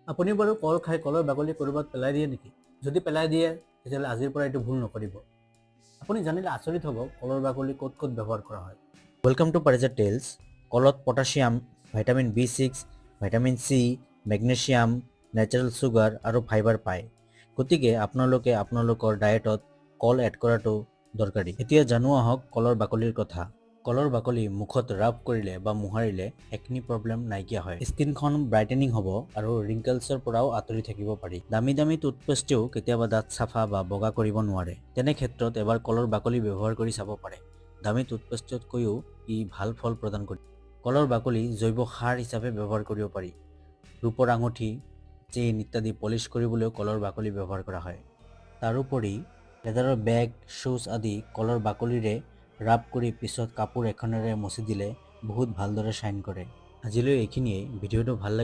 আপুনি বাৰু কল খাই কলৰ বাকলি ক'ৰবাত পেলাই দিয়ে নেকি? যদি পেলাই দিয়ে তেতিয়াহ'লে আজিৰ পৰা এইটো ভুল নকৰিব। আপুনি জানিলে আচৰিত হ'ব কলৰ বাকলি ক'ত ক'ত ব্যৱহাৰ কৰা হয়। Welcome to Parijat tales. কলত potassium, vitamin B6, vitamin C, magnesium, natural sugar আৰু ফাইবাৰ পায়। গতিকে আপোনালোকে আপোনালোকৰ ডায়েটত কল এড কৰাটো দৰকাৰী। এতিয়া জানো আহক কলৰ বাকলিৰ কথা। কলৰ বাকলি মুখত ৰাব কৰিলে বা মোহাৰিলে একনি প্ৰব্লেম নাইকিয়া হয়। স্কিনখন ব্ৰাইটেনিং হ'ব আৰু ৰিংকেলছৰ পৰাও আঁতৰি থাকিব পাৰি। দামী দামী টুথপেষ্টেও কেতিয়াবা দাঁত চাফা বা বগা কৰিব নোৱাৰে। তেনে ক্ষেত্ৰত এবাৰ কলৰ বাকলি ব্যৱহাৰ কৰি চাব পাৰে। দামী টুথপেষ্টতকৈও ই ভাল ফল প্ৰদান কৰে। কলৰ বাকলি জৈৱ সাৰ হিচাপে ব্যৱহাৰ কৰিব পাৰি। ৰূপৰ আঙুঠি, চেইন ইত্যাদি পলিচ কৰিবলৈও কলৰ বাকলি ব্যৱহাৰ কৰা হয়। তাৰোপৰি লেদাৰৰ বেগ, শ্বুজ আদি কলৰ বাকলিৰে ৰাব কৰি পিছত কাপোৰ এখনেৰে মচি দিলে বহুত ভালদৰে শ্বাইন কৰে। আজিলৈ এইখিনিয়েই। ভিডিঅ'টো ভাল লাগিলে